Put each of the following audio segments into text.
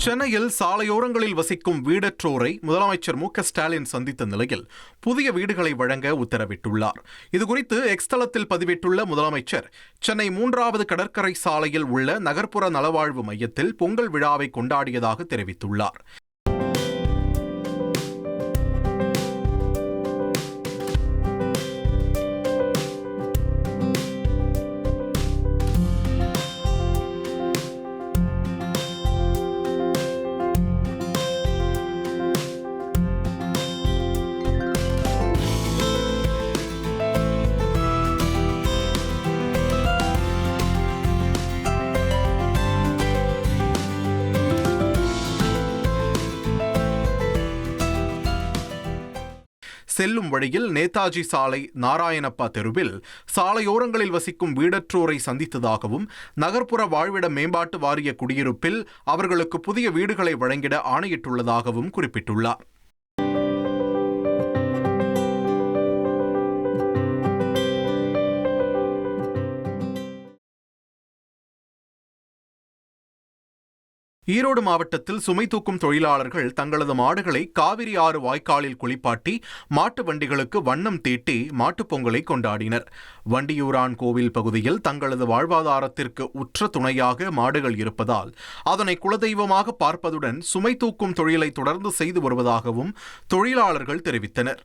சென்னையில் சாலையோரங்களில் வசிக்கும் வீடற்றோரை முதலமைச்சர் மு.க.ஸ்டாலின் சந்தித்த நிலையில் புதிய வீடுகளை வழங்க உத்தரவிட்டுள்ளார். இதுகுறித்து எக்ஸ் தளத்தில் பதிவிட்டுள்ள முதலமைச்சர், சென்னை 3வது கடற்கரை சாலையில் உள்ள நகர்ப்புற நலவாழ்வு மையத்தில் பொங்கல் விழாவை கொண்டாடியதாக தெரிவித்துள்ளார். செல்லும் வழியில் நேதாஜி சாலை நாராயணப்பா தெருவில் சாலையோரங்களில் வசிக்கும் வீடற்றோரை சந்தித்ததாகவும், நகர்ப்புற வாழ்விட மேம்பாட்டு வாரிய குடியிருப்பில் அவர்களுக்கு புதிய வீடுகளை வழங்கிட ஆணையிட்டுள்ளதாகவும் குறிப்பிட்டுள்ளார். ஈரோடு மாவட்டத்தில் சுமை தூக்கும் தொழிலாளர்கள் தங்களது மாடுகளை காவிரி ஆறு வாய்க்காலில் குளிப்பாட்டி மாட்டு வண்டிகளுக்கு வண்ணம் தீட்டி மாட்டுப் பொங்கலை கொண்டாடினர். வண்டியூரான் கோவில் பகுதியில் தங்களது வாழ்வாதாரத்திற்கு உற்ற துணையாக மாடுகள் இருப்பதால் அதனை குலதெய்வமாக பார்ப்பதுடன் சுமை தூக்கும் தொழிலை தொடர்ந்து செய்து வருவதாகவும் தொழிலாளர்கள் தெரிவித்தனர்.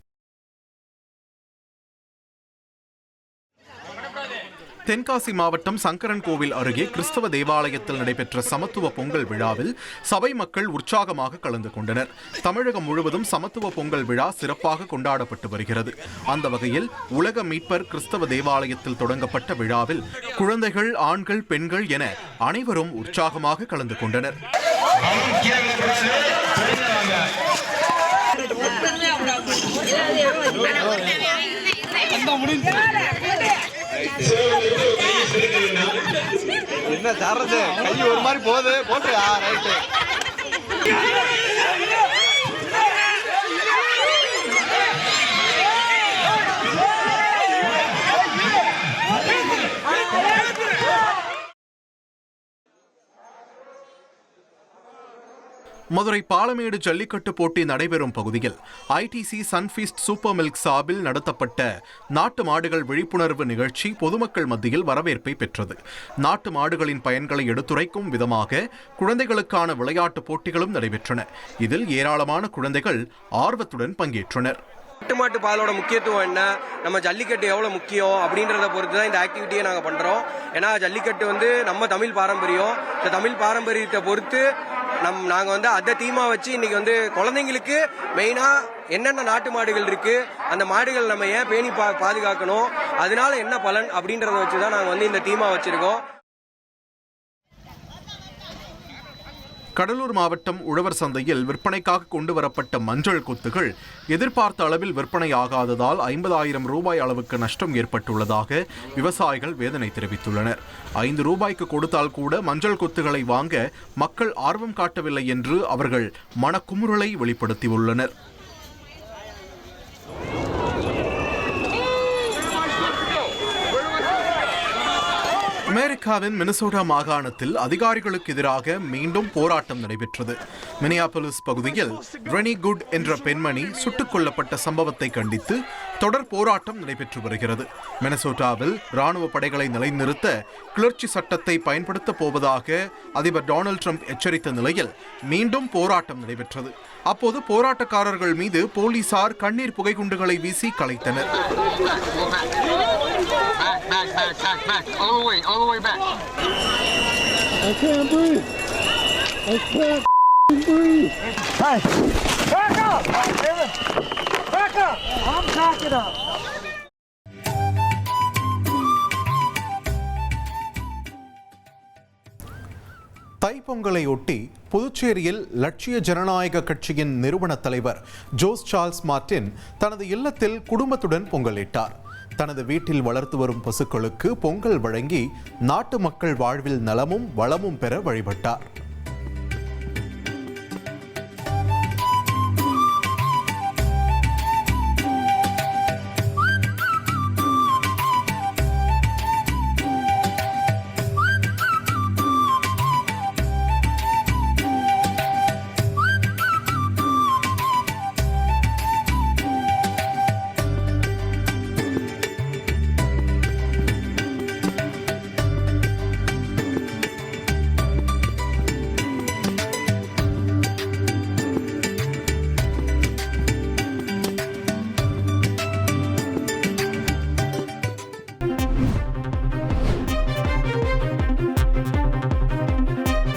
தென்காசி மாவட்டம் சங்கரன் கோவில் அருகே கிறிஸ்தவ தேவாலயத்தில் நடைபெற்ற சமத்துவ பொங்கல் விழாவில் சபை மக்கள் உற்சாகமாக கலந்து கொண்டனர். தமிழகம் முழுவதும் சமத்துவ பொங்கல் விழா சிறப்பாக கொண்டாடப்பட்டு வருகிறது. அந்த வகையில் உலக மீட்பர் கிறிஸ்தவ தேவாலயத்தில் தொடங்கப்பட்ட விழாவில் குழந்தைகள், ஆண்கள், பெண்கள் என அனைவரும் உற்சாகமாக கலந்து கொண்டனர். என்ன தர்றது, கை ஒரு மாதிரி போகுது, போட்டு ரைட்டு. மதுரை பாலமேடு ஜல்லிக்கட்டு போட்டி நடைபெறும் பகுதியில் ஐடிசி சன்ஃபீஸ்ட் சூப்பர் மில்க் சார்பில் நடத்தப்பட்ட நாட்டு மாடுகள் விழிப்புணர்வு நிகழ்ச்சி பொதுமக்கள் மத்தியில் வரவேற்பை பெற்றது. நாட்டு மாடுகளின் பயன்களை எடுத்துரைக்கும் விதமாக குழந்தைகளுக்கான விளையாட்டுப் போட்டிகளும் நடைபெற்றன. இதில் ஏராளமான குழந்தைகள் ஆர்வத்துடன் பங்கேற்றனர். நாட்டு மாட்டு பாலோட முக்கியத்துவம் என்ன, நம்ம ஜல்லிக்கட்டு எவ்வளோ முக்கியம் அப்படின்றத பொறுத்து தான் இந்த ஆக்டிவிட்டியை நாங்கள் பண்ணுறோம். ஏன்னா ஜல்லிக்கட்டு நம்ம தமிழ் பாரம்பரியம். இந்த தமிழ் பாரம்பரியத்தை பொறுத்து நாங்கள் அதை தீமா வச்சு இன்னைக்கு குழந்தைங்களுக்கு மெயினாக என்னென்ன நாட்டு மாடுகள் இருக்கு, அந்த மாடுகள் நம்ம ஏன் பேணி பாதுகாக்கணும், அதனால என்ன பலன் அப்படின்றத வச்சு தான் நாங்கள் இந்த தீமா வச்சிருக்கோம். கடலூர் மாவட்டம் உழவர் சந்தையில் விற்பனைக்காக கொண்டு வரப்பட்ட மஞ்சள் கொத்துகள் எதிர்பார்த்த அளவில் விற்பனை ஆகாததால் 50,000 ரூபாய் அளவுக்கு நஷ்டம் ஏற்பட்டுள்ளதாக விவசாயிகள் வேதனை தெரிவித்துள்ளனர். 5 ரூபாய்க்கு கொடுத்தால் கூட மஞ்சள் கொத்துகளை வாங்க மக்கள் ஆர்வம் காட்டவில்லை என்று அவர்கள் மனக்குமுறலை வெளிப்படுத்தியுள்ளனர். அமெரிக்காவின் மினசோட்டா மாகாணத்தில் அதிகாரிகளுக்கு எதிராக மீண்டும் போராட்டம் நடைபெற்றது. மினியாபோலிஸ் பகுதியில் ரெனி குட் என்ற பெண்மணி சுட்டுக் கொல்லப்பட்ட சம்பவத்தை கண்டித்து தொடர் போராட்டம் நடைபெற்று வருகிறது. மினசோட்டாவில் ராணுவ படைகளை நிலைநிறுத்த கிளர்ச்சி சட்டத்தை பயன்படுத்தப் போவதாக அதிபர் டொனால்ட் ட்ரம்ப் எச்சரித்த நிலையில் மீண்டும் போராட்டம் நடைபெற்றது. அப்போது போராட்டக்காரர்கள் மீது போலீசார் கண்ணீர் புகைக்குண்டுகளை வீசி கலைத்தனர். Back, all the way back. I can't breathe. I can't breathe. Hey, back up! Back up! I'm backing up. தைப்பொங்கலையொட்டி புதுச்சேரியில் லட்சிய ஜனநாயக கட்சியின் நிறுவன தலைவர் ஜோஸ் சார்ல்ஸ் மார்டின் தனது இல்லத்தில் குடும்பத்துடன் பொங்கலிட்டார். தனது வீட்டில் வளர்த்து வரும் பசுக்களுக்கு பொங்கல் வழங்கி நாட்டு மக்கள் வாழ்வில் நலமும் வளமும் பெற வழிபட்டார்.